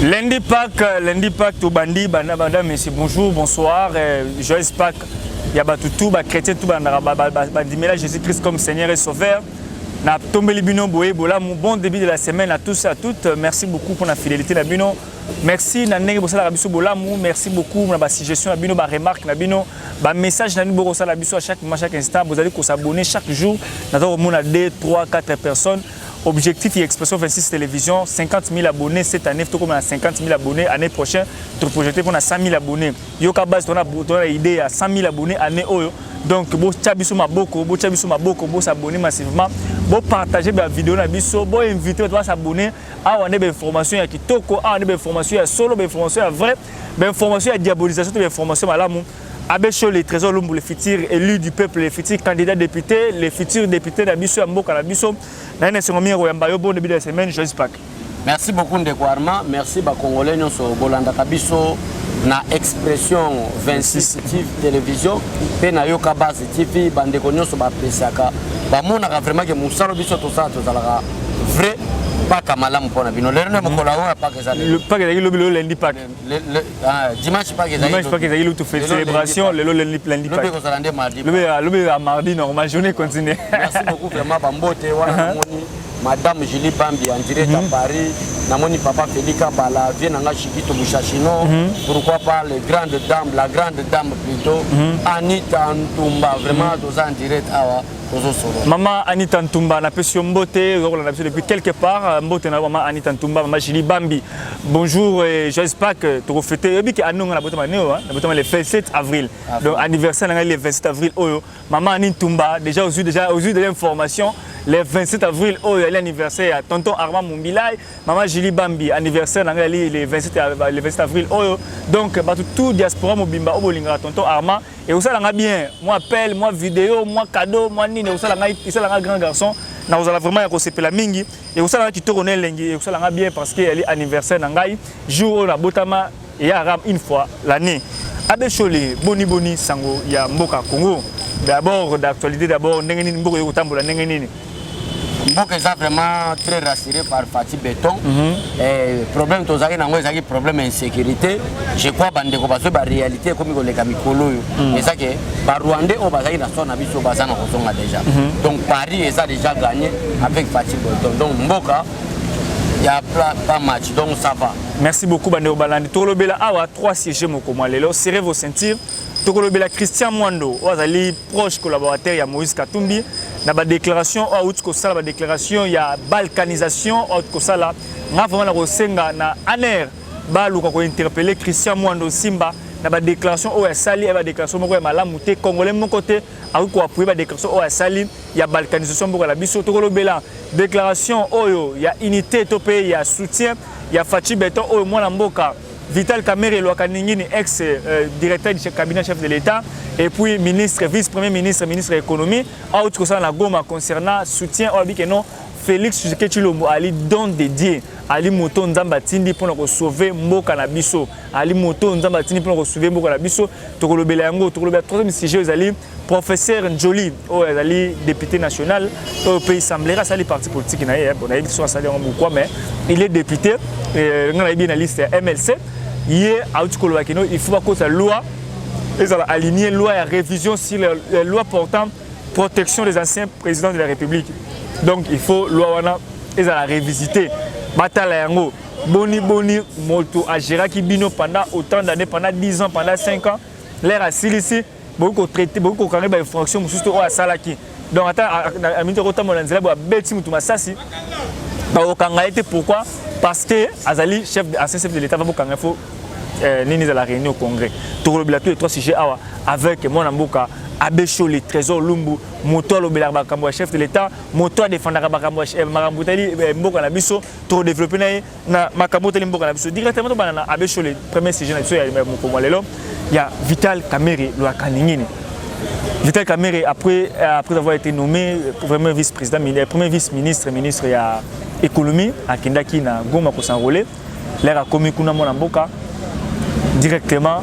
Lundi Pâques, tout bandi, banda, merci, bonjour, bonsoir, joyeux Pâques. Il y a tout, chrétien, tout banda, Jésus-Christ comme Seigneur et Sauveur. Na tombé les bino boé, voilà mon bon début de la semaine à tous et à toutes. Merci beaucoup pour la fidélité la bino. Merci na nenge bossa la biso bolamou, merci beaucoup pour la suggestion la bino, ba remarque la bino, ba message na numéro ça la biso à chaque instant. Vous allez s'abonner chaque jour. Nous avons 2, 3, 4 personnes. Objectif et Expression 26 Télévision, 50 000 abonnés cette année, tout comme on a 50 000 abonnés, année prochaine, tu projeté pour 100 000 abonnés. Yoka base, on a une idée à 100 000 abonnés année Oyo. Donc, vous s'abonner massivement, vous partagez la vidéo, vous invitez à s'abonner à une information qui toko, à une information solo, une information vraie, une information à diabolisation, une information à l'amour. Abécho les trésors l'ombre, les futurs élus du peuple, les futurs candidats députés, les futurs députés d'Abisso, Amboka, l'Abisso. Bon début de la semaine, Joyeux Pâques. Merci beaucoup de Kouarma, merci à Congolais, nous sommes Bolanda Kabiso, na Expression 26 Télévision, et na Yoka Base TV, Bandeko, nous sommes appréciés. Nous avons vraiment que nous sommes vrai. Pas Kamala Mpona Bino. Le Pâques est le lundi Pâques. Dimanche Pâques est dimanche Pâques est tout fait célébration le lundi Pâques. Le mardi normal journée continue. Merci beaucoup vraiment Bambote wana Madame Julie Bambi en direct à Paris. Namoni papa Félika Bala vient nanga Chikito Bouchachino. Pourquoi pas les grandes dames, la grande dame plutôt Anita Ntumba vraiment tous en direct à Maman Anita Ntumba, na pesio mbote, depuis quelque part, mbote na maman Anita Ntumba, maman Julie Bambi. Bonjour et joyeux Pâques, tu refaites. Et puis que nous on a le 27 avril. Donc anniversaire le 27 avril. Maman Anita Ntumba, déjà aux yeux de l'information, le 27 avril, l'anniversaire à tonton Armand Mumbilay, maman Julie Bambi, anniversaire le 27 avril. Donc tout diaspora mobimba obolinga tonton Armand et aussi là bien, moi appel, moi vidéo, moi cadeau, moi nini, aussi là un grand garçon, na vous allez vraiment recéper la mingi et aussi là tu te connais lengi et aussi là bien parce que elle est anniversaire nangai jour la botama et arabe une fois l'année. Abécholé boni sango ya mboka Congo. D'abord d'actualité d'abord ndengeni mboko yotambola ndengeni. Mboka est vraiment très rassuré par Fatih Béton. Problème tozaki nango ezaki problème insécurité. Je crois bandeko parce que la réalité comme ko leka mikolo yo. Et ça que ba Rwandais o bazaki na sona biso bazana kozonga déjà. Donc Paris est déjà gagné avec Fatih Béton. Donc mboka il y a pas match donc ça va. Merci beaucoup bandeko balandi. Tolobela awa 3 sièges moko malelo, serrez vos ceintures. Tokolobe Christian Mwando, Wazali proche collaborateur ya Moïse Katumbi, na ba déclaration au sala ba déclaration ya balkanisation au sala, nga vraiment na kosenga na aner ba luka ko interpeller Christian Mwando Simba na ba déclaration o ya sali ba déclaration moko ya malamu te congolais mon côté a ko appuyer ba déclaration o ya sali ya balkanisation moko la biso tokolobela déclaration oyo ya unité to pays ya soutien ya Fatih Béton o mwana mboka Vital Kamerhe Lwakaningini, ex-directeur du cabinet chef de l'État, et puis ministre, vice-premier ministre, ministre de l'économie, à la Goma concernant soutien au Bikeno, Félix Tshisekedi Tshilombo, Ali don dédié, Ali Moto Nzambatindi pour nous sauver Mboka na biso, Ali Moto Nzambatindi pour nous sauver Mboka na biso, Tokolobela yango, Tokolobela troisième sujet aux Ali, professeur Njoli, Ali député national, au pays semblera ça les partis politiques na yé, on a dit soit ça mais il est député, on a bien la liste MLC. Il faut que la loi aligner loi et révision sur la loi portant protection des anciens présidents de la République. Donc il faut loi la révisiter. Batalango, boni moto à Géraki Bino pendant autant d'années, pendant 10 ans, pendant 5 ans, l'air à Silici, beaucoup traité, beaucoup carré par infraction, surtout à Salaki. Donc à minute autant mon anzela boa beti mutuma sasi. Pourquoi? Parce que Azali ancien chef de l'État va beaucoup info. Nini à la réunion au Congrès. Tout le tous les 3 sujets avec mon amboka, Abécho, les trésors Lumbu, Moto le Bélarbakambo, chef de l'État, Moto défendre Rabakambo, Marambutali, Mboka Nabiso, tout développer na Makamotali Mboka Nabiso. Directement dans Abécho, les premiers sujets, il y a Vital Kamerhe Lwakaningini. Vital Kamerhe, après avoir été nommé premier vice-président, premier vice-ministre, ministre de l'économie, à Kindaki, na Goma pour s'enrôler, l'air a commis Kuna Monamboka. Directement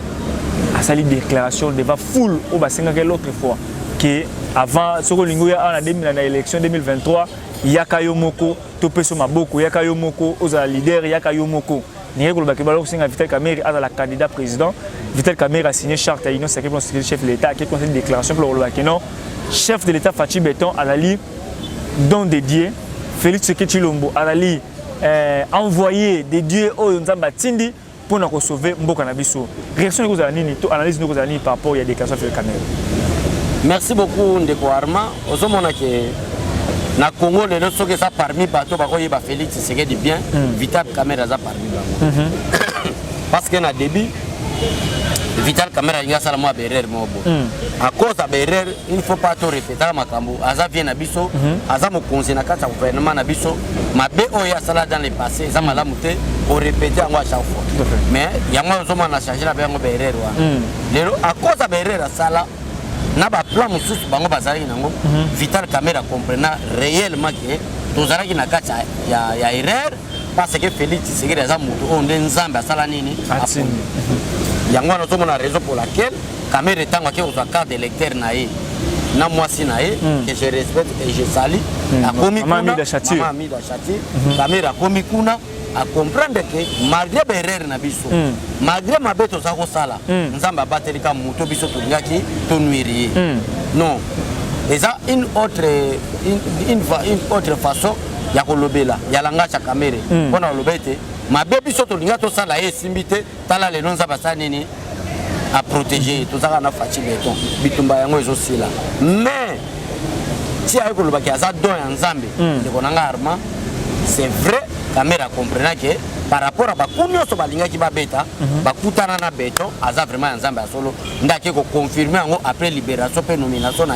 à sa déclaration devant foule au bassin l'autre fois que avant ce que l'élection 2023 Yakayomoko Topeso Maboko Yakayomoko aux leaders Yakayomoko N'y a que le Bakibalo qui a Vital Kamerhe à la candidat président. Vital Kamerhe a signé charte à l'Union sacrée pour le chef de l'État qui a conseillé une déclaration pour le Bakeno. Chef de l'État Fachi Beton à la ligne don dédié. Félix Tshisekedi Tshilombo à la ligne envoyé des dieux au Nzamba Tindi pour nous sauver Mboka Nabiso. Réaction de Kozalani, analyse de Kozalani par rapport à la déclaration de Vital Kamerhe. Merci beaucoup Ndeko Arma. Ozomona que na Congo les autres que ça parmi bateau ba koyeba Félix Tshisekedi bien Vital Kamerhe ça parmi bango. Parce que na début Vital Kamerhe inga sala mo berere mo bo. À cause de berere, il ne faut pas tout répéter makambo. Aza vient na biso, aza mo conseiller na kata gouvernement na biso, ma BO ya sala dans le passé, ça mala muté pour répéter à moi chaque fois. Mais il y a moi ozoma na changer la bango berere wa. Lelo à cause de berere sala na ba plan mususu bango bazali nango Vital Kamerhe comprena réellement que tozalaki na kata ya erreur parce que Félix Tshisekedi aza mutu onde nzambe asala nini aponi. Yango na tomo na raison pour laquelle Kamerhe tango ki oza carte d'électeur nae na mwasi nae que je respecte et je salue a komi kuna mama Mida Chati Kamerhe a komi kuna a comprendre que malgré berere na biso malgré mabeto za ko sala nzamba abateli ka muto biso tolingaki tonuiri non et ça une autre façon ya kolobela ya langa cha Kamerhe pona lobete mabe biso tolinga to sala esimbite tala le nonza basa nini à protéger tout ça na Fachi Beton bitumba yango ezosila mais si ayo koloba ki aza don ya nzambe de konanga Arma c'est vrai Kamerhe comprena que par rapport à bakunyo so balinga ki babeta bakutana na Beton aza vraiment ya nzambe asolo ndake ko confirmer yango après libération pe nomination na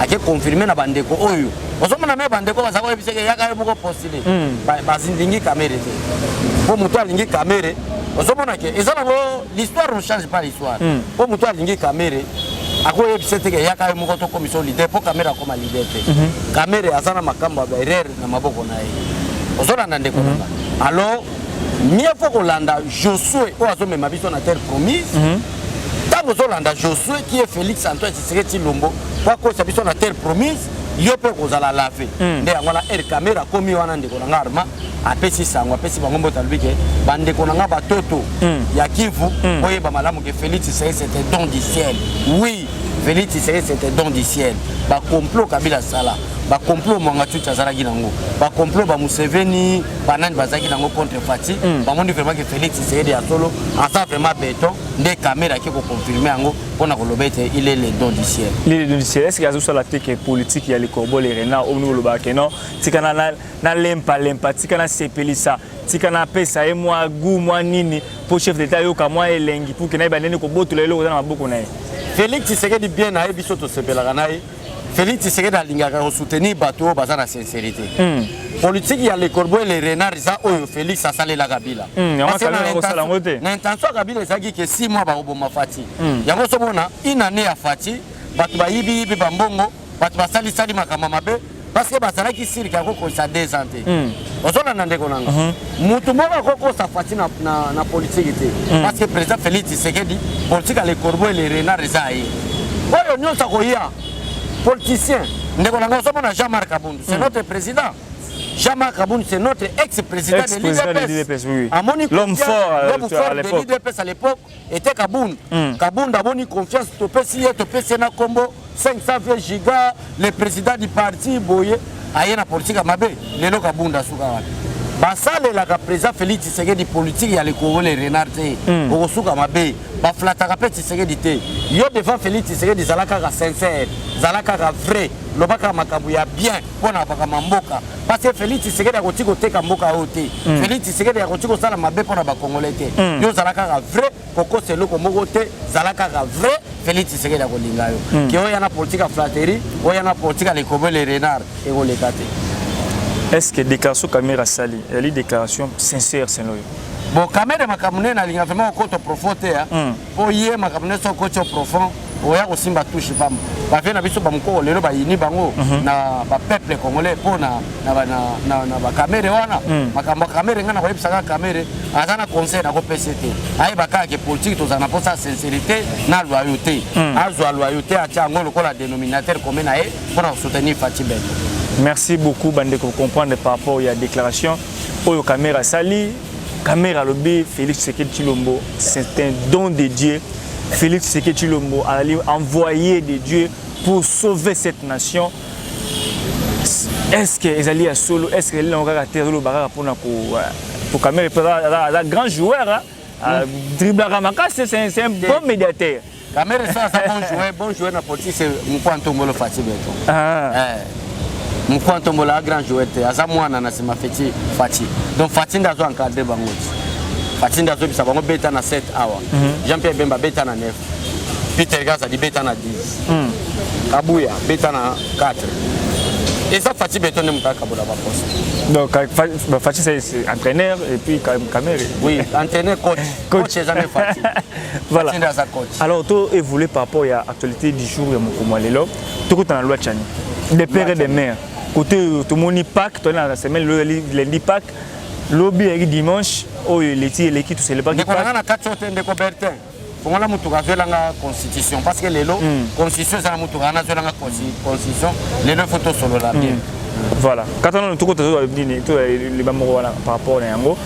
ake confirmer na bandeko oyo osomona me bandeko baza ko ebiseke yaka moko postuler bazindingi Kamerhe te pour muto alingi Kamerhe osomona ke ezala ngo l'histoire ne change pas l'histoire pour muto alingi Kamerhe ako ebiseke yaka moko to commission leader pour Kamerhe comme leader te Kamerhe azana makambo ba erreur na maboko na ye osona ndeko na alors mieux faut kolanda Josué o azomema biso na terre promise tango zolanda Josué qui est Félix Antoine Tshisekedi Tshilombo kwa kosa biso na terre promise yo pe kozala laver nde yango na Kamerhe komi wana ndeko na Arma apesi sango apesi bango mbota lubike bandeko na batoto ya Kivu oyeba malamu ke Félix Tshisekedi c'était don du ciel oui Félix Tshisekedi c'était don du ciel ba complot Kabila sala ba complot Mwanga Chucha zalaki nango ba complot ba Museveni banani bazaki nango contre Fati ba moni vraiment que Félix Tshisekedi ya solo asa vraiment Beton nde Kamerhe qui ko confirmer yango pona ko lobete il est le don du ciel. Il est le don du ciel. Est-ce qu'il y a sur la technique politique il y a les corbeaux les renards au niveau le bakeno tikana na lempa tikana sepelisa tikana pesa et moi goût moi nini pour chef d'état yo ka moi elengi pour que na banene ko botula lelo na maboko na Félix Tshisekedi bien na biso to sepelaka na Félix Tshisekedi alingaka ko soutenir bato baza na sincérité politique ya les corbeaux et les renards ça oyo Félix asalela Kabila na intention Kabila ezaki ke 6 mois ba oboma Fati yango somona une année ya Fati bato bayibi bambongo bato basali sali makama mabe parce que bazalaki sirika ko sa désanté osona na ndeko nanga mutu moko ko sa Fati na politique te parce que président Félix Tshisekedi politique ya les corbeaux et les renards ça yi oyo nyonso ko ya politicien ndeko nanga somona Jean-Marc Aboundou c'est notre président Jean-Marc Aboundou c'est notre ex-président de l'IDPS. L'homme fort de l'IDPS à l'époque était Kabound. Kabound a donné confiance au PCI na Combo 500 gigas, le président du parti Boye aye na politique à Mabé, lelo Kabound a souka wapi. Basale la président Félix Tshisekedi politique ya le Congo les renards au souka Mabé, ba flataka pe Tshisekedi te. Yo devant Félix Tshisekedi zalaka sincère, zalaka vrai. Lobaka makabu ya bien pona baka mamboka parce que Félix Tshisekedi a kotiko teka mboka ote Félix Tshisekedi a kotiko sala mabe pona ba congolais te yo zalaka vrai koko selo ko moko te zalaka vrai Félix Tshisekedi a kolinga yo ki oya na politique flatterie oya na politique les corbeaux les renards et ko lekate. Est-ce que déclaration Kamerhe sali elle est déclaration sincère c'est nous bon Kamerhe makamune na linga vraiment ko to profond te po yé makamune so ko to profond oya ko simba touche pam ba fait na biso ba mko lelo ba yini bango na ba peuple congolais pona na ba Kamerhe wana makambo Kamerhe ngana ko ebisaka Kamerhe azana conseil na ko PCT ay baka ke politique to zana pour sa sincérité na loyauté azwa loyauté a tiango le la dénominateur commun na pour soutenir Fachi Beton. Merci beaucoup bande ko comprendre par rapport à la déclaration oyo Kamerhe sali Caméra lobby Félix Tshisekedi Tshilombo, c'est un don de Dieu. Félix Tshisekedi Tshilombo a envoyé de Dieu pour sauver cette nation. Est-ce que Ezali a solo, est-ce que les gens ont barra pour Caméra un grand joueur, dribble Ramaka, c'est un bon médiateur. Caméra c'est un bon joueur na politique, c'est Mkwantombolo Fati Beton. Mkwantombolo un grand joueur, Azamwana na c'est ma Fati. Donc Fati ndazo encadré bangoti. Fati ndazo bisa bango beta na 7 hours. Jean-Pierre Bemba beta na 9. Peter Gaza di beta na 10. Kabuya beta na 4. Et ça Fati Beton ne mutaka bola ba poste. Donc Fati c'est entraîneur et puis Caméra. Oui, entraîneur coach. Coach c'est jamais Fati. Voilà. Fati ndaza coach. Alors tu évolué par rapport à l'actualité du jour ya Mokomo lelo. Tu côté dans la loi Tchani. Des pères et des mères. Côté tout le monde Pâques, tu as la semaine lundi Pâques. Lobby et dimanche, l'équipe tout c'est le pas qui passe. On a 4 sortes de Bertin. Pour la mutuka la constitution parce que les lots constitution c'est la mutuka na la constitution les deux photos solo là bien. Voilà. Quand on tout côté les par rapport à yango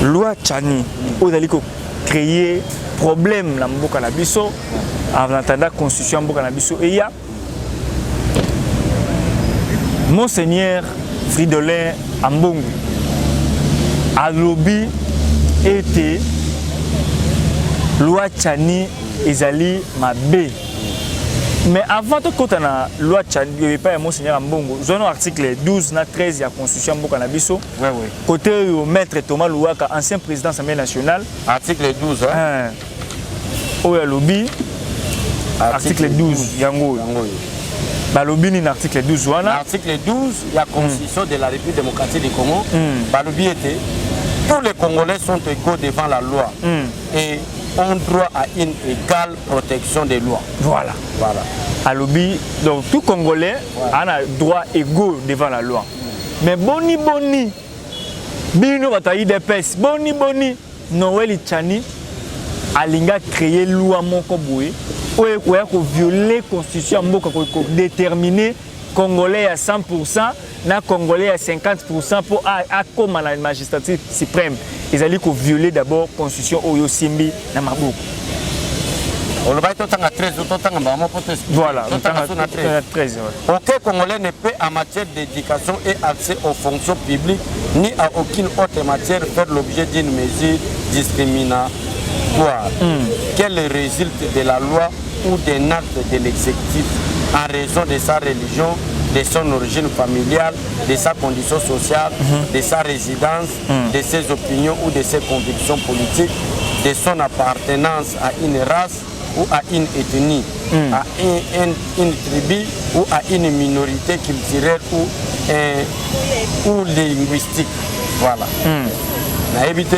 loi Tchani odali ko créer problème la mboka na biso en attendant constitution mboka na biso et il y a Monseigneur Fridolin Ambongo a lobby était loi Tchani ezali mabe. Mais avant de côté na loi Tchani, il n'y avait pas Monseigneur Ambongo. Zone article 12 na 13 de la constitution Mboka na biso. Oui oui. Côté maître Thomas Louaka, ancien président de l'Assemblée nationale. Article 12 hein. Oya lobby article 12 yango. Balobi ni article 12 wana. Article 12 la constitution de la République démocratique du Congo. Balobi était tous les Congolais sont égaux devant la loi et ont droit à une égale protection des lois. Voilà. Voilà. À lobby, donc tout Congolais a droit égaux devant la loi. Mais boni, bino bataille des pes, boni, Noël Tchani, alinga créer loi moko boye, oya ko violer constitution moko ko déterminer Congolais à 100%, na Congolais à 50% pour comme la magistrature suprême. Ils allaient violer d'abord la constitution Oyo Simbi na Maboko. Voilà, 13. Aucun Congolais ne peut en matière d'éducation et accès aux fonctions publiques ni à aucune autre matière faire l'objet d'une mesure discriminatoire qu'elle résulte de la loi ou d'un acte de l'exécutif en raison de sa religion, de son origine familiale, de sa condition sociale, de sa résidence, de ses opinions ou de ses convictions politiques, de son appartenance à une race ou à une ethnie, à une tribu ou à une minorité culturelle ou linguistique. Voilà. On a évité.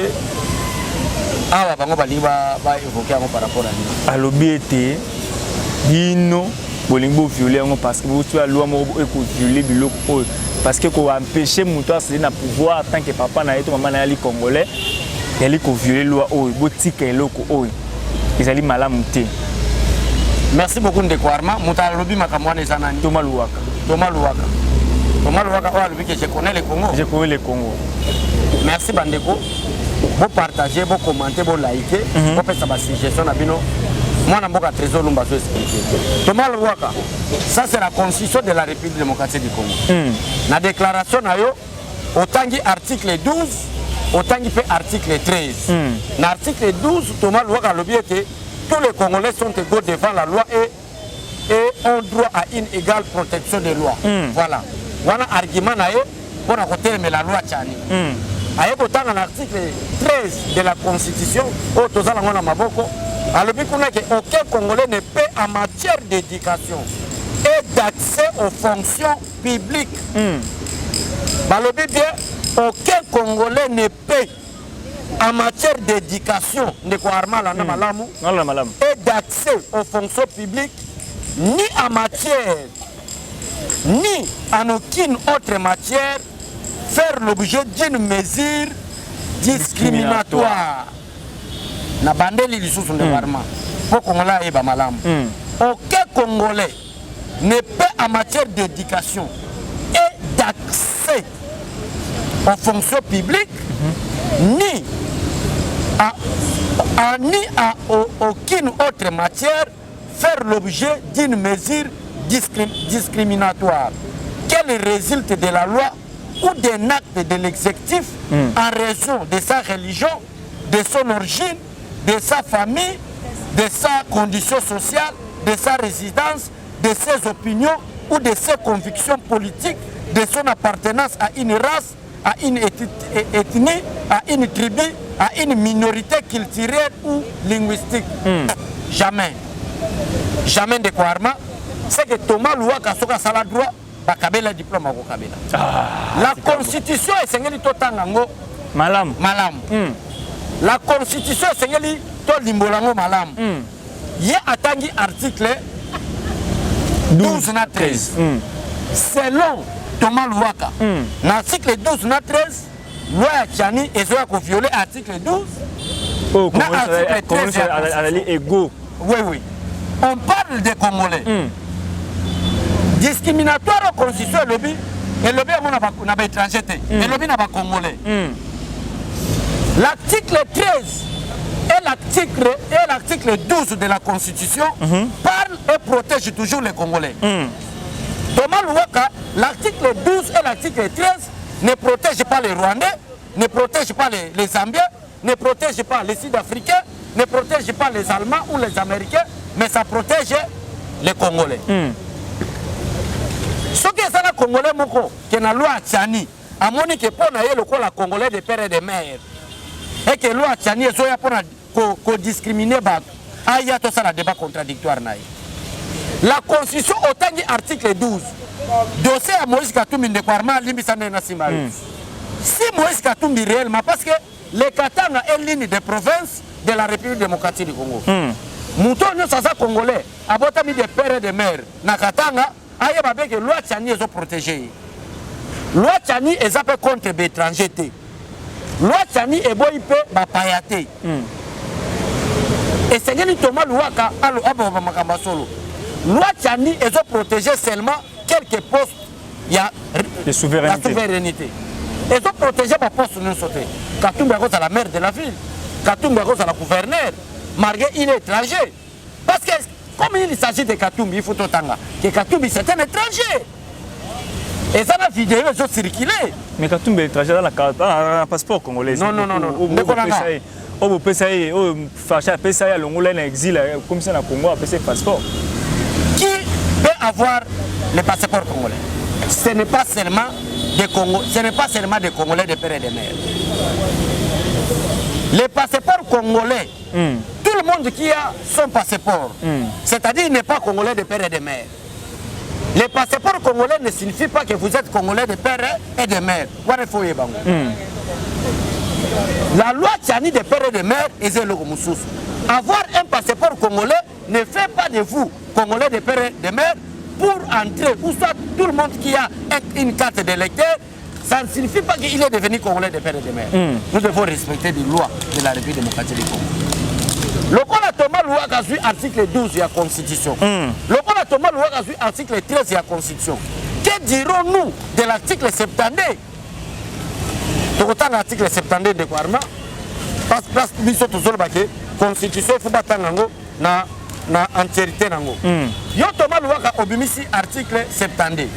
Ah, on va évoquer par rapport à nous. À l'obéité, Dino. Bolingo violer parce que vous tu as loi violer biloko parce que ko empêcher muto à na pouvoir en tant que papa na yeto maman na ali congolais yali ko violer loi oyo botika eloko oyo ezali malamu te. Merci beaucoup Ndeko Arma muta lobi makamwana ezana ni Thomas Louaka oyo lobi que je connais le Congo. Merci bandeko vous partager vous commenter vous liker vous faire sa suggestion na bino. Moi, je suis trésor Lumbazo expliqué. Thomas Louaka, ça c'est la constitution de la République démocratique du Congo. La déclaration, autant que article 12, autant que article 13. Dans l'article 12, Thomas Louaka le que tous les Congolais sont égaux devant la loi et ont droit à une égale protection des lois. Voilà. Voilà l'argument pour terminer la loi Tchani. Autant dans l'article 13 de la constitution, alors, aucun Congolais ne peut en matière d'éducation et d'accès aux fonctions publiques. Aucun Congolais ne peut en matière d'éducation et d'accès aux fonctions publiques, ni en matière, ni en aucune autre matière, faire l'objet d'une mesure discriminatoire. Na bandeli lisusu de warma pour Congolais et bamalam. Aucun Congolais ne peut en matière d'éducation et d'accès aux fonctions publiques ni ni à aucune autre matière faire l'objet d'une mesure discriminatoire qu'elle résulte de la loi ou d'un acte de l'exécutif en raison de sa religion, de son origine, de sa famille, de sa condition sociale, de sa résidence, de ses opinions ou de ses convictions politiques, de son appartenance à une race, à une ethnie, à une tribu, à une minorité culturelle ou linguistique. Jamais. Jamais de Kouarma. C'est que Thomas Louaka Soka Sala droit, Bakabela diplôme à Kabela. La constitution est seigneur Totangango. Malam. Malam. La constitution est seigneur Tolimbolango Malam. Il y a attendu article 12 na 13. Selon Thomas Louaka, l'article 12 na 13, loi Tchani et Zoya ko violer article 12. Oh, comment ça allait égaux. Oui, oui. On parle des Congolais. Discriminatoire au constitution et lobby n'a pas étranger. Et lobby n'a pas Congolais. L'article 13 et l'article 12 de la Constitution parlent et protègent toujours les Congolais. Thomas Louaka, l'article 12 et l'article 13 ne protègent pas les Rwandais, ne protègent pas les Zambiens, ne protègent pas les Sud-Africains, ne protègent pas les Allemands ou les Américains, mais ça protège les Congolais. Ce qui est ça, les Congolais, qui est la loi Tchani, à mon équipe, on a eu le Congolais de père et de mère. Et que la loi Tchani est discriminée, il y a tout ça, le débat contradictoire. La Constitution, autant dit article 12, dossier à Moïse Katumbi de Kouarma, Limbisane Nassimaru. Si Moïse Katumbi réellement, parce que les Katanga est ligne de province de la République démocratique du Congo. Mouton Sasa Congolais, à Botami de père et de mère, na Katanga, aïe babé que loi Tchani est protégée. Loi Tchani est un peu contre l'étranger. Loi Tchani est boyipé, payaté. Et c'est que Thomas Louaka, loi Tchani est protégée seulement quelques postes. Il y a la souveraineté. Ils sont protégés par poste de sauté. Katumbi est la maire de la ville. Katumbi est la gouverneure. Malgré il est étranger. Parce que comme il s'agit de Katumbi, il faut tout temps que Katumbi c'est un étranger. Et ça la vidéo ils ont circulé. Mais Katumbi est étranger dans la passeport congolais. Non. Vous pouvez faire l'ongolais en exil comme ça, le Congo a fait passeport. Qui peut avoir le passeport congolais? Ce n'est pas seulement des Congolais, ce n'est pas seulement des Congolais de père et de mère. Les passeports congolais, tout le monde qui a son passeport, c'est-à-dire il n'est pas Congolais de père et de mère. Les passeports congolais ne signifient pas que vous êtes Congolais de père et de mère. La loi Tchani de père et de mère est le Moussous. Avoir un passeport congolais ne fait pas de vous Congolais de père et de mère pour entrer, ou soit tout le monde qui a une carte d'électeur, ça ne signifie pas qu'il est devenu Congolais de père et de mère. Nous devons respecter les lois de la République démocratique du Congo. Le Congolais Thomas Louaka a suivi l'article 12 de la Constitution. Le Congolais Thomas Louaka a suivi l'article 13 de la Constitution. Que dirons-nous de l'article 72? L'article 72 de Kouarma, parce que nous sommes la Constitution, il faut pas na entièreté nango. Yo Thomas Louaka obimisi article 72.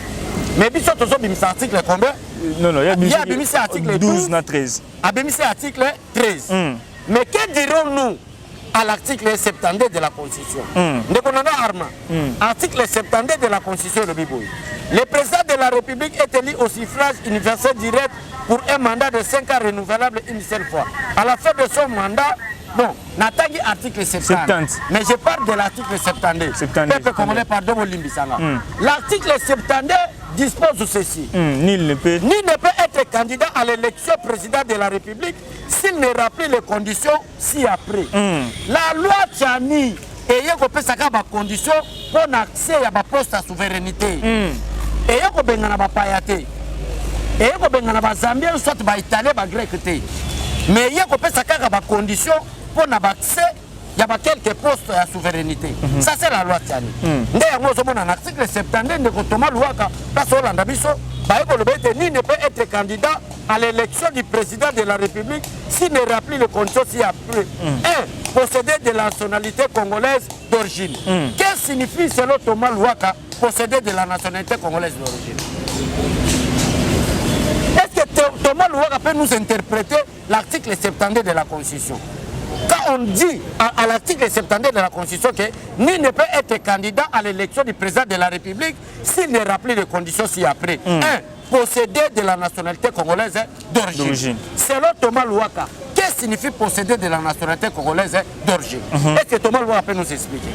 Mais biso tozo bimisa article combien? Non, il y a bimisi article 12 na 13. Abimisi article 13. Mais que dirons-nous à l'article 72 de la Constitution? Article 72 de la Constitution de Biboui. Le président de la République est élu au suffrage universel direct pour un mandat de 5 ans renouvelable une seule fois. À la fin de son mandat, non, n'attendez article 70. Mais je parle de l'article 72. L'article 72 dispose ceci. Nul ne peut être candidat à l'élection président de la République s'il ne remplit les conditions ci-après. La loi Tchani et il y a des conditions pour accès à la poste à souveraineté. Et il y a des payaté. Et il y a des Zambiens, soit des Italiens, des Grecs. Mais il y a des conditions pour accès à quelques postes à souveraineté. Ça, c'est la loi Tchani. Dans l'article 72 de Thomas Louaka, il ne peut être candidat à l'élection du président de la République s'il ne remplit les conditions ci-après. posséder de la nationalité congolaise d'origine. Qu'est-ce que signifie selon Thomas Louaka posséder de la nationalité congolaise d'origine? Est-ce que Thomas Louaka peut nous interpréter l'article 72 de la Constitution? Quand on dit à l'article 72 de la Constitution que nul ne peut être candidat à l'élection du président de la République s'il ne remplit les conditions ci-après. 1. Posséder de la nationalité congolaise d'origine. Selon Thomas Louaka, qu'est-ce que signifie posséder de la nationalité congolaise d'origine? Est-ce que Thomas Louaka peut nous expliquer?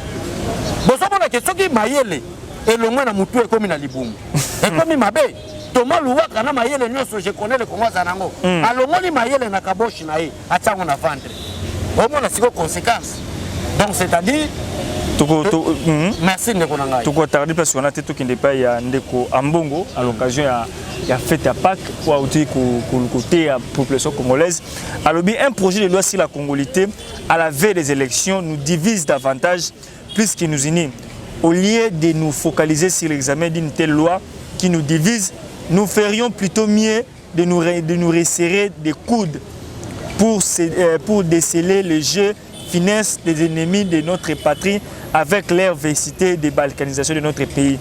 Bon, ça la question qui m'a yélé et le moins à Moutou est comme il boum. Et comme il m'a bé, Thomas Louaka na mayele nyonso je connais le Congo zanango. Alors on m'a yélé na kaboshi na ye, atsango na vendre. Au moins, c'est quoi conséquence? Donc, c'est-à-dire. Merci, Ndeko Nangai. Tout tardi parce qu'on a tout qui n'est pas Ndeko Ambongo à l'occasion il y a fête à Pâques pour ajouter côté la population congolaise. Alors, un projet de loi sur la congolité à la veille des élections nous divise davantage plus qu'il nous unit. Au lieu de nous focaliser sur l'examen d'une telle loi qui nous divise, nous ferions plutôt mieux de nous resserrer des coudes pour déceler le jeu finesse des ennemis de notre patrie avec l'adversité de balkanisation de notre pays.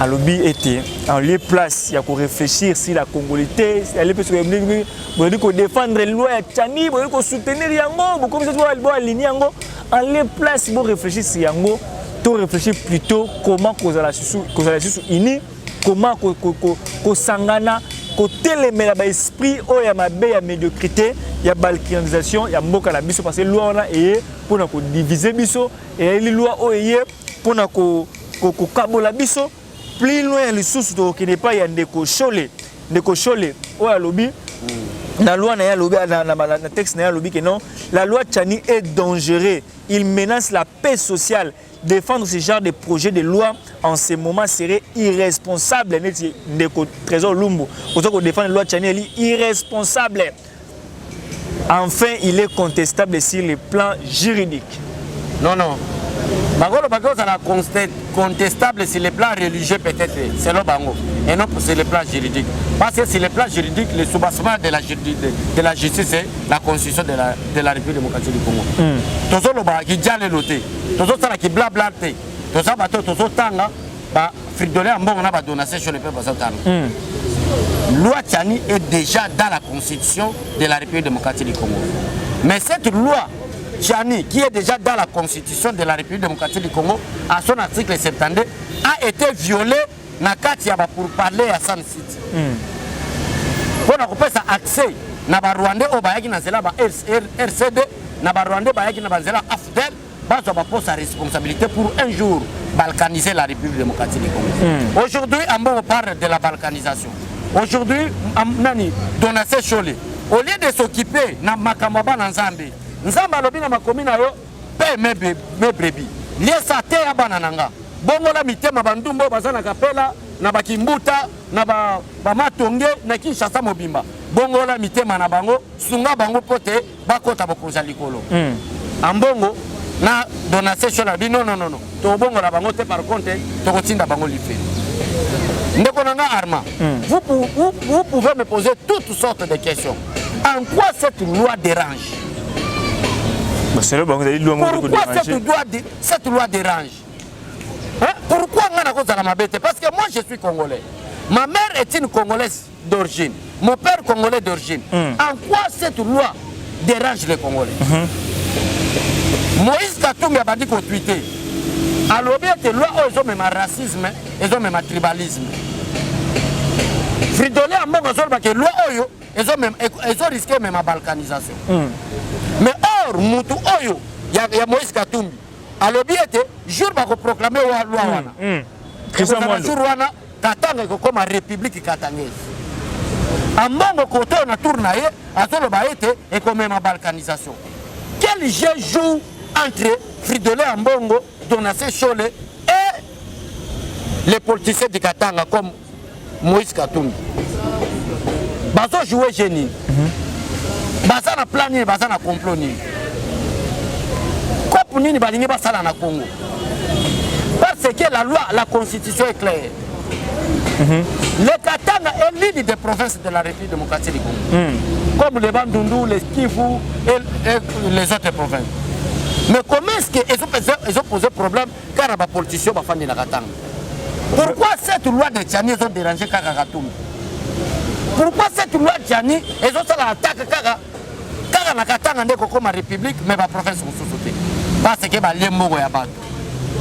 À l'objet était en lieu place, il y a qu'à réfléchir sur la congolité, il faut défendre les lois de Tchani, il faut soutenir Yango, comme ça, il faut aligner Yango. En lieu place, il faut réfléchir sur Yango, il faut réfléchir plutôt comment causer la unis, comment sangana. Côté les esprit il y a ma médiocrité, il y a balkanisation, il y a mboka la biso parce que loi on a pour na ko diviser biso et les lois pour na ko kabola biso plus loin les sources qui n'est pas il y a ndeko cholé o ya lobby la loi na ya lobby na texte na ya lobby que non la loi Tchani est dangereuse, il menace la paix sociale. Défendre ce genre de projet de loi en ce moment serait irresponsable. Trésor Lumbu, pour défendre la loi Tchani, elle est irresponsable. Enfin, il est contestable sur le plan juridique. Non. C'est contestable sur le plan religieux peut-être, selon Bango, et non sur le plan juridique. Parce que sur le plan juridique, le soubassement de la justice, c'est la constitution de la République démocratique du Congo. Tout ça, qui dit le noté, tout ça qui blablate, tout ça, tout ça, tanga, Fridolin, on a donation sur le peuple. Loi Tchani est déjà dans la constitution de la République démocratique du Congo. Mais cette loi Tchani, qui est déjà dans la constitution de la République démocratique du Congo, à son article 72, a été violée dans Katiaba pour parler à San City. Pour qu'on puisse accès na Rwandais au Bayaki na Zela RCD, na Rwandais Bayaki na Zela AFDEL, bazo ba pose sa responsabilité pour un jour balkaniser la République démocratique du Congo. Aujourd'hui, on parle de la balkanisation. Aujourd'hui, nani Donassé Cholé, au lieu de s'occuper na Makamaba na Nzambe, Nzamba lobi na makomi na yo pe me brebi. Liesa te ya banananga. Bongo la mitema bandumbo bazana kapela na bakimbuta na ba matonge na Kinshasa mobimba. Bongo la mitema na bango sunga bango pote bakota bokonza likolo. Ambongo na Donassé Chola bi non. To bongo la bango te par contre to kotinda bango life. Ndeko nanga Arma. Vous pouvez me poser toutes sortes de questions. En quoi cette loi dérange? Pourquoi cette loi dérange? Pourquoi parce que moi je suis congolais. Ma mère est une congolaise d'origine. Mon père congolais d'origine. En quoi cette loi dérange les Congolais? Moïse Katumbi a dit qu'on tweetait. Alors bien que loi ils ont même racisme, ils ont même tribalisme. Fridolin a mon que loi ils ont risqué même la balkanisation. Mais or, Moutou Oyo, il y a Moïse Katumbi. Alors bien que jour va proclamer la loi wana. Jour wana Katanga comme la République katangaise. Ambongo côté on a tourné à tout le baïté et comme la balkanisation. Quel jeu joue entre Fridolin Ambongo, Donassé Cholé et les politiciens de Katanga comme Moïse Katumbi? Bazo jouer génie. Baza na plan ni baza na complot ni. Quoi pour ni balingi basala na Congo? Parce que la loi, la constitution est claire. Le Katanga est l'une des provinces de la République démocratique du Congo. Comme les Bandundu, les Kivu et les autres provinces. Mais comment est-ce qu'ils ont posé problème car les politiciens ont fait la Katanga? Pourquoi cette loi de Tchani ont dérangé Kaka Katumbi? Pourquoi cette loi de Tchani ils ont fait l'attaque Kaka na Katanga ndeko comme la République mais la province sous-sauté? Parce que les Mbongo ya bato.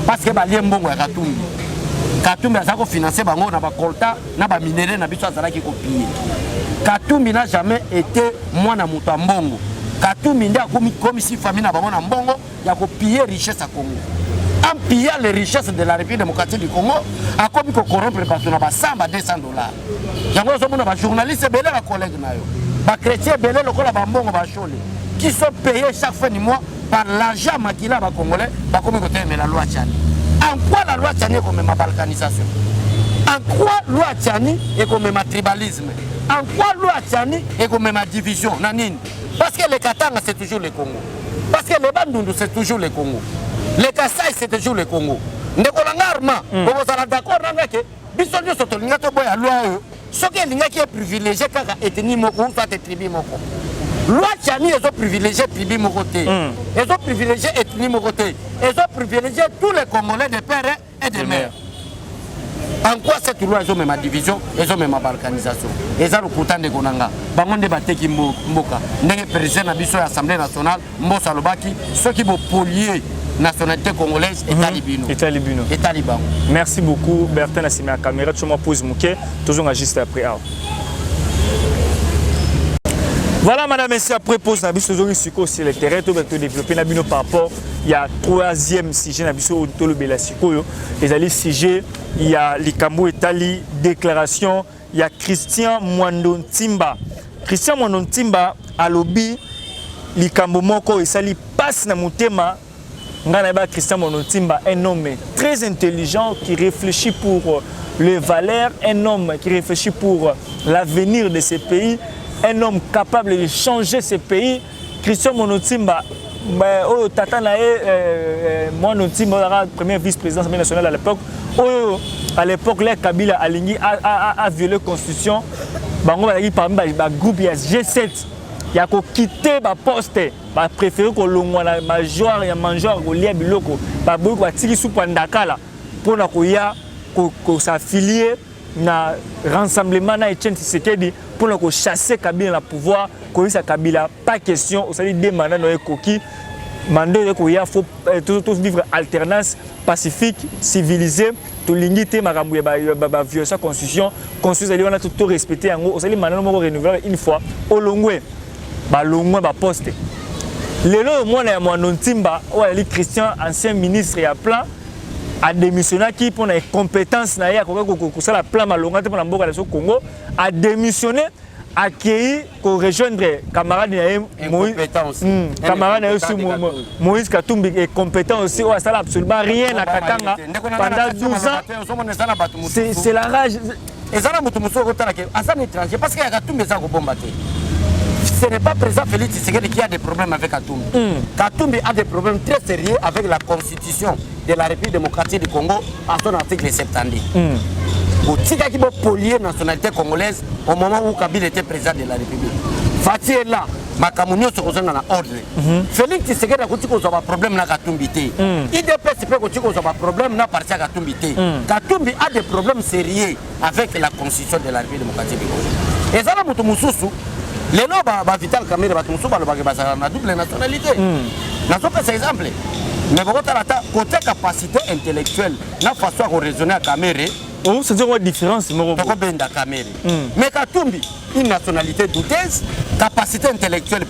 Parce que les Mbongo ya Katumbi. Katumbi a financé bango na ba colta na ba minéraux na biso azalaki copier. Katumbi n'a jamais été mwana mutu mbongo. Katumbi ndia comme si famille na bango na mbongo ya copier richesse à Congo. En pillant les richesses de la République démocratique du Congo, a commis qu'on corrompre bato na ba 100 ba 200 dollars. Yango zo mona ba journaliste belé ba collègue na yo. Ba chrétien belé lokola ba mbongo ba chole qui sont payés chaque fin du mois par l'argent makila ba congolais ba commis côté mais la loi Tchani. En quoi la loi Tchani est comme ma balkanisation? En quoi la loi Tchani est comme ma tribalisme? En quoi la loi Tchani est comme ma division? Nanine. Parce que les Katanga c'est toujours le Congo. Parce que les Bandundu c'est toujours le Congo. Les Kassai c'est toujours le Congo. Ndekolanga arma, vous êtes d'accord avec que Bissonio Sotolinga Toboya loi, ce qui est privilégié kaka ethnie moko ou soit tribu moko. Loi Tchani ils ont privilégié tribu moko té. Ils ont privilégié ethnie moko té. Ils ont privilégié tous les Congolais de père et de mère. En quoi cette loi ils ont même ma division, ils ont même ma balkanisation. Ils ont le coutant de Konanga. Bangonde bateki mboka. Ndenge président na biso l'Assemblée nationale, Mbosa Lobaki, ceux qui vont polier nationalité congolaise et talibino. Et talibino. Et taliban. Merci beaucoup Bertin Assimi à caméra, tu m'as posé Mouké, toujours juste après. Voilà madame, messieurs, après pause, na biso toujours sur le terrain, tout va développer na bino par rapport. Il y a troisième sujet na biso tolo belasiko. Les alliés sujet, il y a Likambo Etali déclaration, il y a Christian Mwando Ntimba. Christian Mwando Ntimba a lobby Likambo moko esali passe na mutema. Christian Mwando Ntimba, un homme très intelligent qui réfléchit pour les valeurs, un homme qui réfléchit pour l'avenir de ce pays. Un homme capable de changer ce pays. Christian Mwando Ntimba, Tata Nae, Mwando Ntimba, premier vice-président de l'Assemblée nationale à l'époque. À l'époque, Kabila a violé la constitution. Parmi le groupe G7, il a quitté le poste. Il a préféré que le major et major lié biloko. Il a tiré sous Pandakala pour s'affilier na rassemblement na Etienne Tshisekedi pour chasser Kabila na pouvoir. Kabila pas question. Vous savez des mandats dans coquille. Mandat il faut tous vivre alternance pacifique, civilisée. Tout l'unité maramou ya violation constitution. Constitution on a tout respecté en gros. Vous savez mandat on renouveler une fois. Au longwe ba longwe ba poste. Lelo moi na Mwando Ntimba o ali Christian ancien ministre ya plan a démissionné qui pour les compétences na ya ko la plan malonga te pour mboka la Congo a démissionné accueilli pour rejoindre camarade Moïse Katumbi est compétent aussi ou ça absolument rien à Katanga pendant 12 ans. C'est la rage. Et ça étranger parce que Katumbi ça combattre. Ce n'est pas président Félix Tshisekedi qui a des problèmes avec Katumbi. Katumbi a des problèmes très sérieux avec la constitution de la République démocratique du Congo à son article 70. Tika qui va polier la nationalité congolaise au moment où Kabila était président de la République. Fatih est là, Makamounio se concerne dans l'ordre. Félix Tshisekedi a un problème avec Katumbi. IDPS peut avoir un problème avec parti Katumbi. Katumbi a des problèmes sérieux avec la constitution de la République démocratique du Congo. Et ça, les noms Vital Kamerhe la double nationalité. C'est exemple. Mais côté capacité intellectuelle, la façon de raisonner à Kamerhe, c'est une différence. Mais Katumbi, une nationalité douteuse, capacité intellectuelle,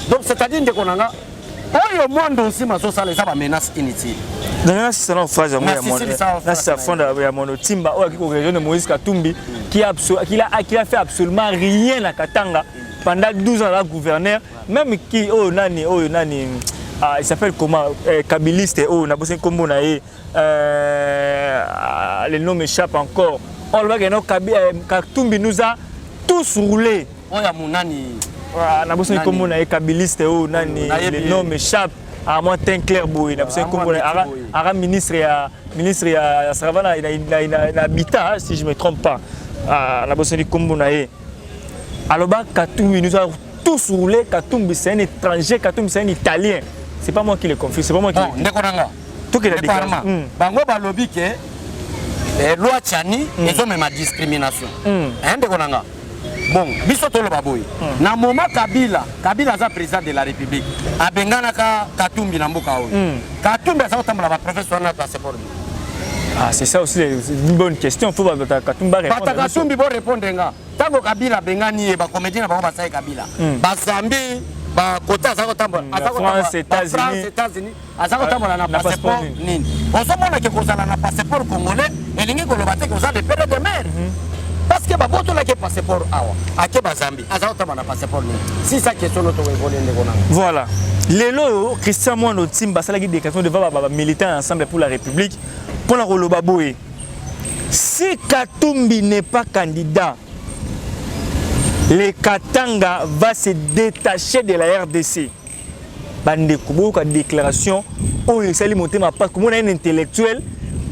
donc c'est-à-dire que oyo Mwando Ntimba so sala ça menace inutile. D'ailleurs c'est ça en phase à moi ça fond ya Mwando Ntimba oyo qui région de Moïse Katumbi qui a fait absolument rien à Katanga pendant 12 ans là gouverneur même qui nani il s'appelle comment kabiliste na bossé kombo na le nom m'échappe encore. On voit que Katumbi nous a tous roulé. Oya munani na bosse comme on a kabiliste le nom m'échappe à moi teint clair boy na bosse comme on a ministre ya Savana il habitat si je me trompe pas na bosani kombo na ye aloba Katumbi nous a tous roulé. Katumbi c'est un étranger, Katumbi c'est un italien. C'est pas moi qui le confie, c'est pas moi qui le ndeko nanga tout que la déclaration bango balobi ke loi Tchani ils ont même ma discrimination ndeko nanga bon biso tolo baboyi na moment Kabila za président de la République abengana ka Katumbi na mboka oyo Katumbi za otambola ba professeur na passeport. Ah, c'est ça aussi une bonne question. Il faut que Katumbi réponde. Katumbi va répondre. Tango Kabila bengani ba comédien ba ba sai Kabila. Ba Zambie, ba kota za kotambola. France, États-Unis. Aza kotambola na passeport nini. Osomona ke kozala na passeport congolais, elingi koloba te kozala de père de mère. Parce que ba boto la ke passeport awa. Ake ba Zambie, aza kotambola na passeport nini. Si ça question notre évoluer ndekona. Voilà. Lelo Christian Mwando Ntimba sala ki déclaration devant ba militants ensemble pour la République. Pour la Roloba Boé, si Katumbi n'est pas candidat, le Katanga va se détacher de la RDC. Bande Kubo, déclaration, on est allé monter ma part, comme on a un intellectuel,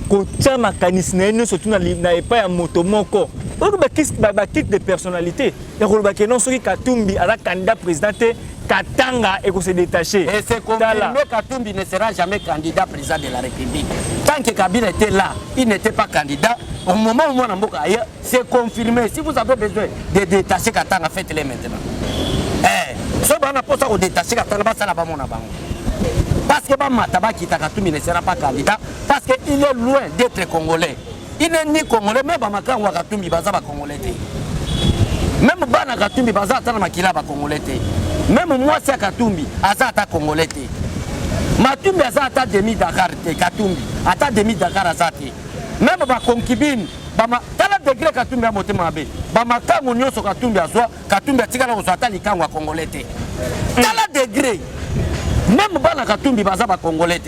qu'on tient ma canisne, surtout dans pas un motomoko. Donc, quitte de personnalité. Et Roloba Kenon, celui Katumbi, à la candidat président. Katanga et qu'on s'est détaché. Et c'est confirmé que Katumbi ne sera jamais candidat président de la République. Tant que Kabila était là, il n'était pas candidat. Au moment où on a ailleurs, c'est confirmé. Si vous avez besoin de détacher Katanga, faites-le maintenant. Si on a pas ça au détacher Katanga, ça n'a pas mon abandon. Parce que Mataba Katumbi ne sera pas candidat, parce qu'il est loin d'être congolais. Il n'est ni congolais, même Bamaka ou Katumbi Bazaba congolais. Même Bana Katumbi Bazaba Tana Makila ba congolais. Même moi c'est Katumbi, Azata congolais. Matumbi Azata demi Dakar Katumbi, Ata demi Dakar Azati. Même ba concubine, bama tala degré Katumbi a monté mabe. Bama kango nyonso Katumbi azwa, Katumbi atika na kozata likango congolais. Tala degré. Même Bana Katumbi Bazaba congolais.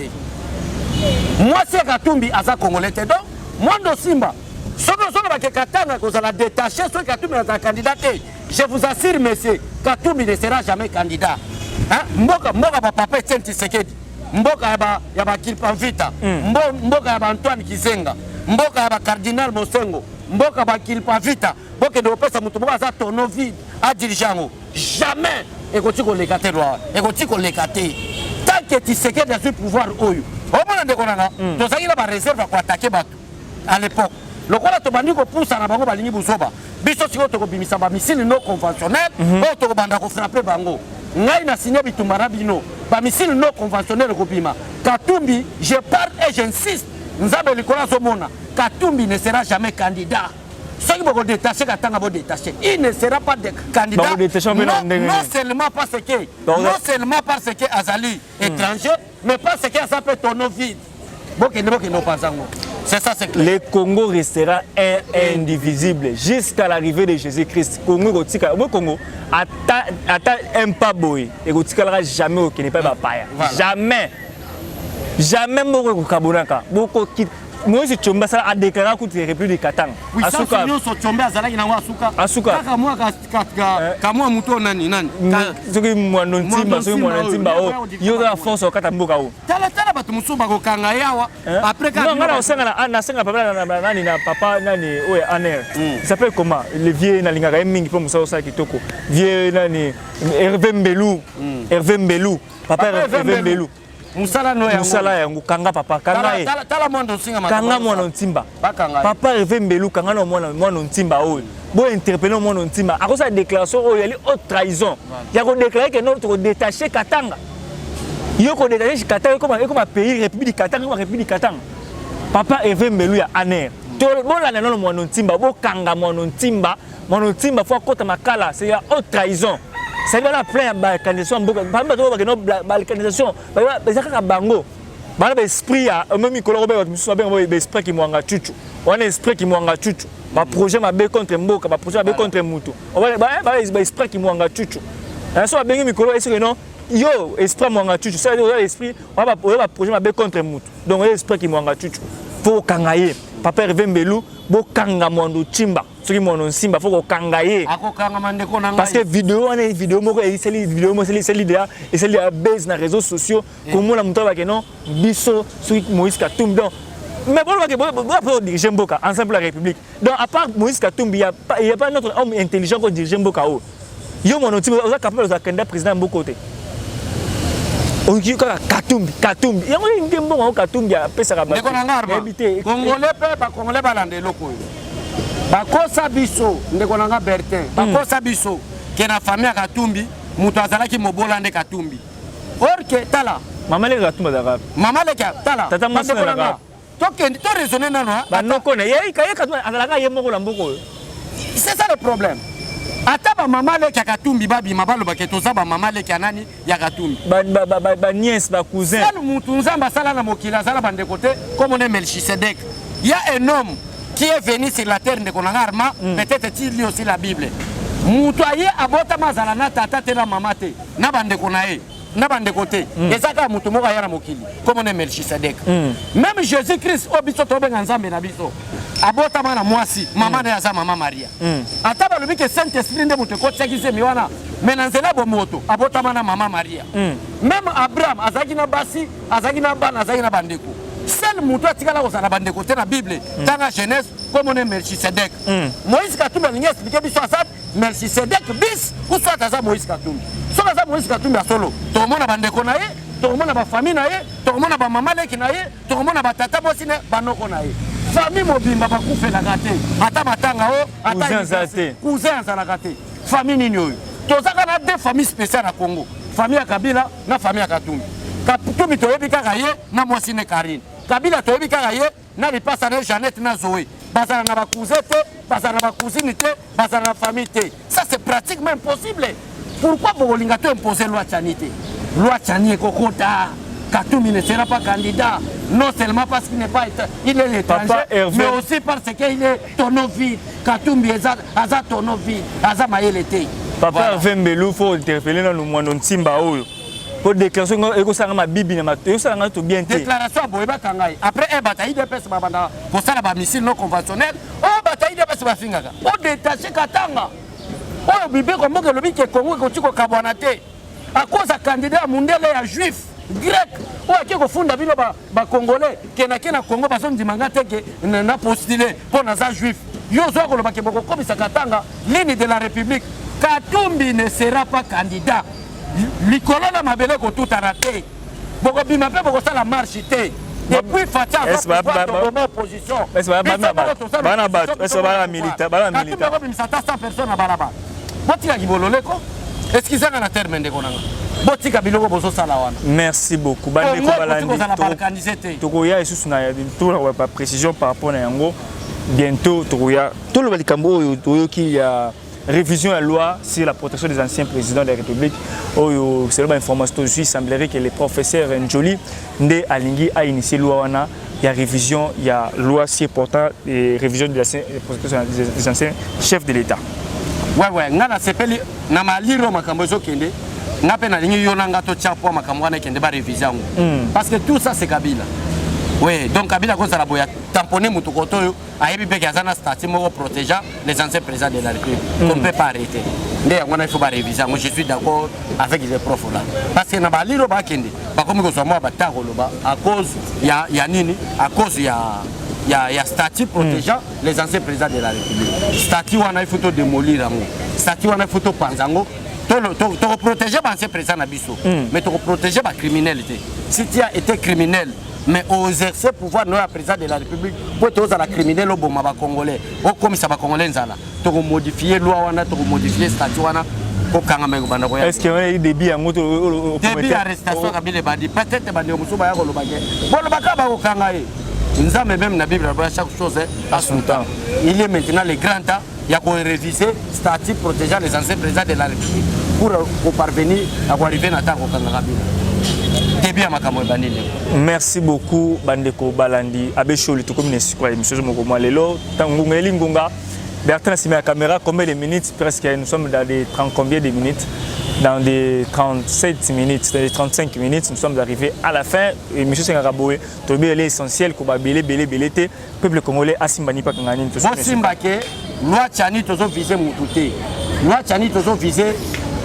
Moi c'est Katumbi Azata congolais. Donc Mwando Simba Katanga kozala détaché sur Katumbi est candidat. Je vous assure, monsieur, Katumbi ne sera jamais candidat. Mboka papa Etienne Tshisekedi, Mboka yaba Kilpavita, Mboka yaba Antoine Kizenga, Mboka yaba Cardinal Mosengo, Mboka yaba Kilpavita, Mboka de opesa mutu mboka za tono vide à dirigeant. Jamais ekotiko lekate roi, ekotiko lekate. Tant que Tshisekedi a su pouvoir oyo. Omona ndekonanga, tozaki na ba réserve pour attaquer bato à l'époque. Le quoi to bandi ko poussa na bango balingi busoba biso siko to ko bimisa ba missile non conventionnel o to ko banda ko frapper bango ngai na signé bitumbara bino ba missile non conventionnel ko bima Katumbi je parle et j'insiste nzambe likola somona Katumbi ne sera jamais candidat. Ceux qui vont détacher Katanga vont détacher. Il ne sera pas de candidat. Non seulement parce que Azali étranger, mais parce que ça peut tourner vide. C'est ça, c'est clair. Le Congo restera indivisible jusqu'à l'arrivée de Jésus-Christ. Le Congo attend un pas boy. Et il ne jamais au Kenya, pas païen. Jamais. Jamais Moko Kabunaka. Moi, je suis a déclaré que tu es république de Katanga. Oui, ça, c'est nous qui sommes Asuka. Asuka. Kama muto nani. Soki mwana ntimba o. Yoga force au Katamboka o. Tala batu musuba ko kanga yawa. Après quand non, on senga papa nani na papa nani oye aner. Il s'appelle comment? Le vieux na linga mingi pour musa osa kitoko. Vieux nani Hervé Mbelou. Papa Hervé Mbelou. Musala no ya musala yango kanga papa kanga e tala mondo singa kanga mwana ntimba papa Hervé Mbelou kanga no mwana ntimba oyo bo interpeller mwana ntimba akosa déclaration oyo yali haute trahison ya ko déclarer que notre détaché Katanga yo ko détacher Katanga comme pays République Katanga comme République Katanga papa Hervé Mbelou ya aner to bona na no mwana ntimba bo kanga mwana ntimba faut kota makala c'est ya haute trahison. C'est la plein de balkanisation. Balkanisation. Bango. Bango esprit à même Nicolas Robert, esprit qui m'ont chuchu. On a esprit qui m'ont chuchu. Ma projet m'a bé contre Mboka, ma projet m'a bé contre Moutou. On va esprit qui m'ont chuchu. Un soir bien Nicolas est que non. Yo esprit m'ont chuchu. Ça esprit on va projet m'a bé contre Moutou. Donc esprit qui m'ont chuchu. Faut kangaye. Papa Hervé Mbelou bo kanga mondo chimba soki mondo simba faut kangaye akokanga mandeko nanga parce que vidéo moko eseli vidéo mo seli dia eseli a base na réseaux sociaux comme la muto ba que non biso soki Moïse Katumbi donc Mais pour diriger Mboka, ensemble la République. Donc, à part Moïse Katumbi, il n'y a pas notre homme intelligent qui dirige Mboka. Yo, mon outil, on a capable de candidat président de Mboka. On dit que Katumbi. Il y a un bon Katumbi à Pessaraba. Congolais, Congolais, Balandé, locaux. Bakosa biso, Ndekonanga Bertin. Bakosa biso, qui est la famille à Katumbi, Moutouazala qui Mobolande Katumbi. Or que, tala. Maman les Katumbi d'arabe. Maman les Tala. Tata Moussa d'arabe. Tu raisonnes, non? C'est ça le problème. Ataba maman le Katumbi, babi, mabalo baketosa, maman le Kanani, Yakatumbi. Ba nièce, ba cousin. Ça, Moutounza, Basala, Mokila, Zala, bande côté, comme on est Melchisedec. Il y a un homme qui est venu sur la terre de Konangarma, peut-être est-il lui aussi la Bible. Moutouaye, Abotama, Zalana, Tata, Tena, Mamate, Nabande Konae. Nabande côté et ça comme tout moka yana mokili comme on est Melchisedec même Jésus-Christ obiso tobe nzambe na biso abota mana mwasi mama na yaza mama Maria ataba lobi que Saint-Esprit nde muto ko tsekise miwana menanzela bo moto abota mana mama Maria même Abraham azaki na basi azaki na bana azaki na bandeko seul muto atikala ko sana bandeko te na Bible tanga Genèse comme on est Melchisedec Moïse Katumbi lingi expliquer biso ça Melchisedec bis ou soit ça Moïse Katumbi soka za Moïse Katumbi solo to mona bandeko na ye to mona ba famille na ye to mona ba mama leki na ye to mona ba tata bosi na banoko na ye famille mobimba ba kufela kate ata matanga o ata cousin za la kate famille nini oyo to zaka na deux familles spéciales na Congo famille ya Kabila na famille ya Katumbi Katumbi to yebi kaka ye na mwasi ne Karine Kabila to yebi kaka ye na lipasa na Jeannette na Zoé bazana na ba cousin te bazana na ba cousine te bazana na famille te ça c'est pratiquement impossible. Pourquoi Bolinga te imposer loi Tchanité? Loi Tchani et Kokota, Katumbi ne sera pas candidat, non seulement parce qu'il n'est pas il est l'étranger, mais aussi parce qu'il est tonovi. Katumbi est à tonovi, à Maïlete. Papa Hervé Mbelou, il faut interpeller dans le monde de Timba. Pour déclaration, il faut ma Bible, il faut tout bien. Déclaration, après un bataille de peste, pour ça, la missile non conventionnelle, oh, bataille de peste, oh, détacher Katanga. Oh, bibé comme que le bique Congo est au Kabonate. À cause d'un candidat mondial et juif, grec, ou à qui au fond d'Abino Congolais, qui n'a qu'un Congo, parce qu'on dit Mangate qui n'a postulé pour les juifs. Yozo le Bakeboko comme ça Katanga, ligne de la République. Katumbi ne sera pas candidat. L'Icolona m'a belé que tout a raté. Boko Bimapé, Boko ça la marche. Depuis Fatia, va pouvoir tomber en opposition. C'est pas militaire. Pas personne à Baraba. Merci beaucoup. Précision par rapport à Yango. Bientôt, tout le Balicambo, il y a révision à la loi sur la protection des anciens présidents de la République. C'est l'information aujourd'hui, il semblerait que le professeur Njoli Nde Alingui a initié la loi. Il y a révision, il y a loi sur portant et révision de la protection des anciens chefs de l'État. Ouais, ngana sepeli na maliro makambo kende na pe na lingi yonanga to chapo makambo na kende ba révision parce que tout ça c'est Kabila. Oui, donc Kabila ko sala boya tamponner mutu koto a yebi pe kazana statut moko protégeant les anciens présidents de la République. On ne peut pas arrêter. Mais on a il faut pas réviser. Moi je suis d'accord avec les profs là. Parce que na baliro ba kende ba komi ko so mo ba ta koloba à cause ya nini à cause il y a statut protégeant les anciens présidents de la République. Statut on a il faut démolir yango. Statut on a il faut panzango. Tu protéger les anciens présidents nabiso, mais tu protéger la criminalité. Si tu as été criminel mais aux exercer pouvoir de la président de la République pour tous la criminels au bon congolais au comme ça va congolais nzala tu modifier loi wana tu modifier statut wana pour kangame banda ko est-ce qu'il y a des débits à moto débit arrestation kabile bandi peut-être bandi musuba ya ko lobake bon lobaka ba ko kangaye nzambe même na Bible chaque chose à son temps il est maintenant le grand temps il y a qu'on réviser statut protégeant les anciens présidents de la République pour parvenir à arriver à temps au Kangabila. Merci beaucoup Bandeko Balandi Abecholi tout comme nesukwa émission Mokomo lelo tangunga elingunga Bertrand Sima la caméra combien de minutes presque nous sommes dans des 30 combien de minutes dans des 37 minutes dans des 35 minutes nous sommes arrivés à la fin émission Sengaraboé to bien l'essentiel ko ba belé peuple congolais asimbani pa kangani to simba ke loi Tchani tozo viser mututé loi Tchani tozo viser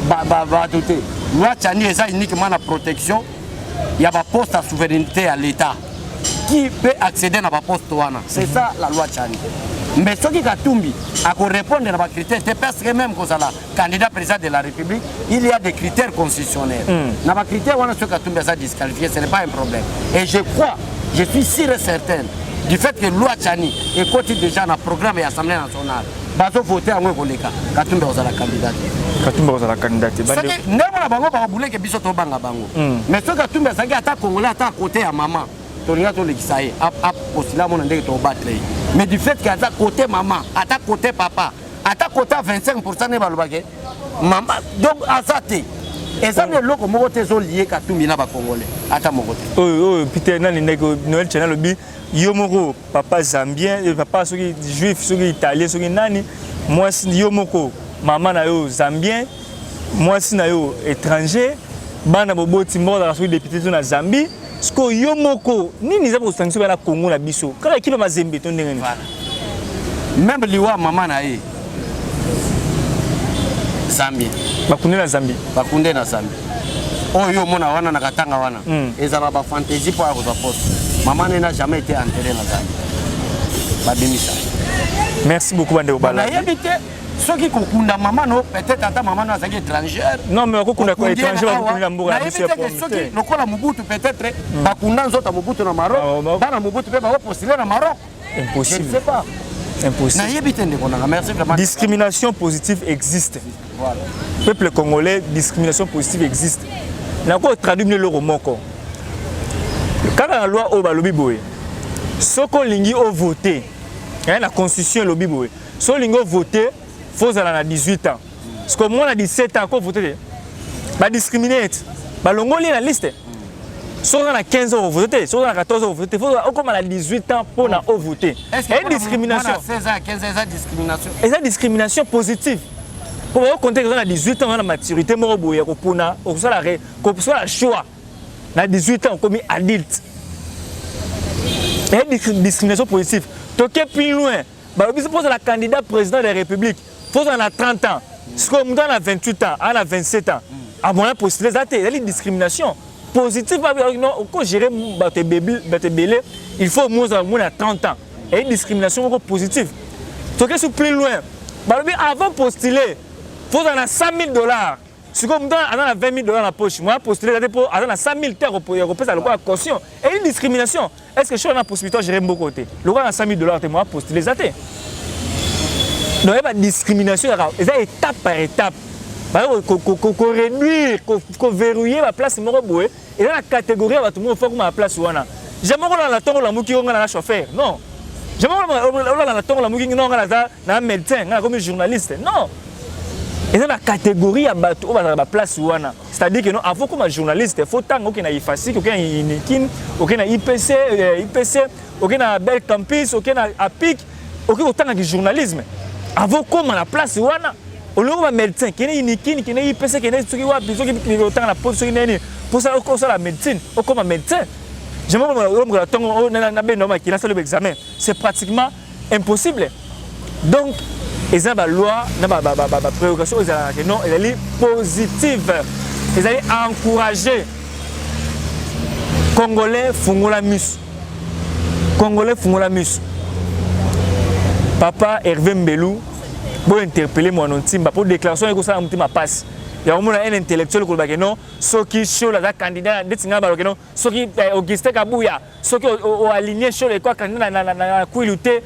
ba tuté loi Tchani eza uniquement la protection. Il y a un poste à souveraineté à l'État. qui peut accéder à la poste wana. C'est ça la loi Tchani. Mais ce qui Katumbi a répondre à des critères, parce que même quand la candidat président de la République, il y a des critères constitutionnels. Dans les critères, ce Katumbi a disqualifié, ce n'est pas un problème. Et je crois, je suis sûr et certain du fait que loi Tchani est côté déjà dans le programme de l'Assemblée nationale. Bazo voter à moi koleka Katumbi ozala candidat. Katumbi ozala candidat. C'est que ndema bango ba boule ke biso to banga bango. Mais ce Katumbi azaki ata congolais ata côté ya maman. Tolinga to lekisaye a postula mon ndenge to battre. Mais du fait que ata côté maman, ata côté papa, ata côté 25% ne balobake. Maman donc azate. Et ça ne loko moko te zo lié Katumbi na ba congolais. Ata moko te. Oh Peter nani ndeko Noël Channel lobi Yomoko, papa zambien, papa soki juif, soki italien, soki nani, moi si Yomoko, maman na yo zambien, moi si na yo étranger, bana bobo timbo da soki député na Zambie, sko Yomoko, nini za ko sanction na Congo na biso. Kala kiba mazembe to ndenge ni. Même liwa maman na ye. Zambie. Bakunde na Zambie. Bakunde na Zambie. Oh yo mona wana na katanga wana. Ezala ba fantaisie pour avoir poste. Maman n'a jamais été enterrée dans la Zambie. Merci beaucoup, Bande Obala. Ceux qui kukunda maman, peut-être tata maman n'a pas étrangère. Non, mais on a étranger, on a Mboura. Ceux qui n'ont Mobutu peut-être, bakunda nzota Mobutu na Maroc, bana Mobutu peut pas postuler na Maroc. Impossible. Je ne sais pas. Impossible. Discrimination positive existe. Voilà. Peuple congolais, discrimination positive existe. N'a pas traduit le romoko. Quand la loi au balobi boy, ce qu'on lingi au voté, la constitution lobi boy, ce qu'on lingi au voté, faut aller à 18 ans. Parce que moi à 17 ans qu'on voter, bah discriminer, bah l'ongoli la liste. Si on a 15 ans au voter, si on a 14 ans au voter, faut comme à 18 ans pour na au voter. Est-ce qu'il y a une discrimination? 16 ans, 15 ans, discrimination. Et ça discrimination positive. Pour compter que on a 18 ans, on a la maturité, moi au boy, pour na, au soit la choix. À 18 ans, comme adulte. Il y a une discrimination positive. Donc, plus loin, il faut la candidat président de la République. Il faut en a 30 ans. Si on a 28 ans, on a 27 ans. À mon avis, il y a une discrimination positive. Quand gérer bébé, il faut moins à 30 ans. Il y a une discrimination positive. Donc, si plus loin, avant de postuler, il faut en a $100 000. Si comme dans 20 000 dans la poche, moi postuler pour avoir 100 000 terres européennes à la caution et une discrimination. Est-ce que je suis en possibilité de gérer mon côté? Le roi a 100 000 $, moi postuler les athées. Donc il y a une discrimination, il y a étape par étape. Qu'on réduire, qu'on verrouille la place mon robot et dans la catégorie tout le monde faut ma place wana. J'aimerais qu'on la tombe la mouki on a chauffeur. Non. J'aimerais qu'on la tombe la mouki non on a médecin, comme journaliste. Non. Et dans la catégorie à bateau, on va dans la place ouana. C'est-à-dire que non, avant comme journaliste, il faut tant qu'il y ait IFACIC, qu'il y ait INEKIN, qu'il y ait IPC, qu'il y ait Bel Campus, qu'il y ait APIC, qu'il y ait autant de journalisme. Avant comme à la place ouana, on a un médecin, qu'il y ait INEKIN, qu'il y ait IPC, qu'il y ait autant de la poste, pour ça, on a la médecine, on comme un médecin. J'aimerais que l'examen. C'est pratiquement impossible. Donc, et ça, la loi, la préoccupation, elle est positive. Ils allaient encourager Congolais Fungolamus. Congolais Fungolamus. Papa Hervé Mbelou, pour interpeller mon intime, pour déclaration, il y a un passe. Il y a un intellectuel qui dit non, ceux qui sont les candidats, ceux qui Augustin Kabouya, ceux qui ont aligné sur les candidats qui ont lutté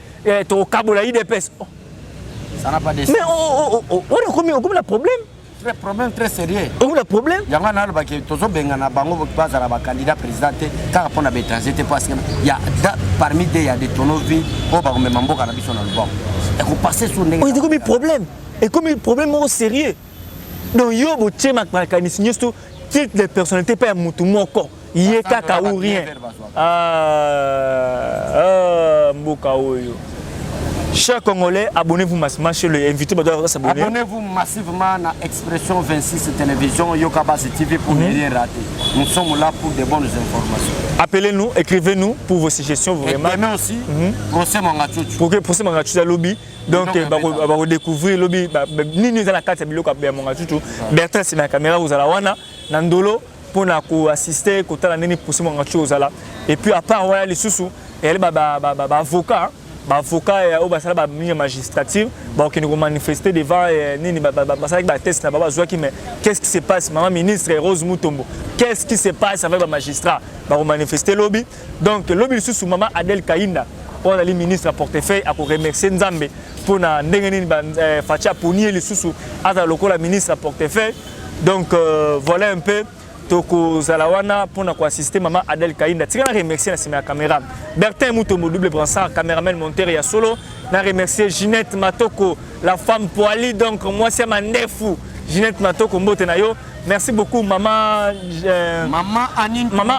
au Kabouya IDPS. Ça n'a pas de sens. Mais on a combien de problèmes? Un problème très sérieux. On a un problème? Il y a un candidat président car on a des transités parce qu'il y a parmi des il y a des tonneaux vides pour pas même mambo cannabis sur le banc. Et vous passez sur les. On a combien de problèmes? Et combien de problèmes sérieux? Donc yo bo tchema kanis nyesto titre de personnalité pas mutu moko. Yeka ka ou rien. Mboka oyo. Chers Congolais, abonnez-vous massivement chez le invité. Abonnez-vous massivement à Expression 26 Télévision, Yokabas TV pour ne rien rater. Nous sommes là pour de bonnes informations. Appelez-nous, écrivez-nous pour vos suggestions vraiment. Et demain aussi, procès Mangachouchou. Pour que procès Mangachouchou lobby. Donc, on va redécouvrir le lobby. Ni nous à la carte de Mangachouchou. Bertrand, c'est ma caméra, vous allez voir. Nandolo. pour assister côté la nini pousser mon chose là et puis à part voilà les sous et les avocat avocat au basala ba magistrature ba qui nous manifester devant nini basala ba test na baba zoaki mais qu'est-ce qui se passe maman ministre Rose Mutombo qu'est-ce qui se passe avec ba magistrat ba manifester lobby donc lobby sous maman Adel Kainda on a le ministre à portefeuille à remercier Nzambe pour na ndenge nini ba facha punir les sous à la ministre à portefeuille donc voilà un peu Toko Zalawana pour assister maman Adel Kainda. Tu vas remercier la caméra. Bertin Mutombo, double brassard, caméraman monteur et solo. Je remercier Ginette Matoko, la femme poilie. Donc moi c'est ma nefou. Ginette Matoko Mbotenayo. Merci beaucoup maman. Maman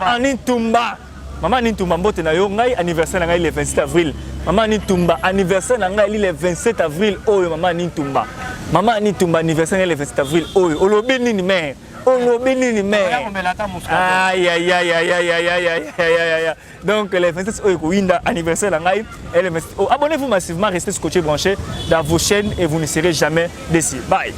Anine Tumba. Maman Anine Tumba Mbotenayo. Ngai anniversaire ngai le 27 avril. Maman Anine Tumba anniversaire ngai le 27 avril. Oh maman Anine Tumba. Maman Anine Tumba anniversaire le 27 avril. Oh olobi nini mère. Aïe aïe aïe aïe aïe aïe aïe aïe. Donc les 27 anniversaire abonnez-vous massivement, restez scotché branché dans vos chaînes et vous ne serez jamais déçus. Bye.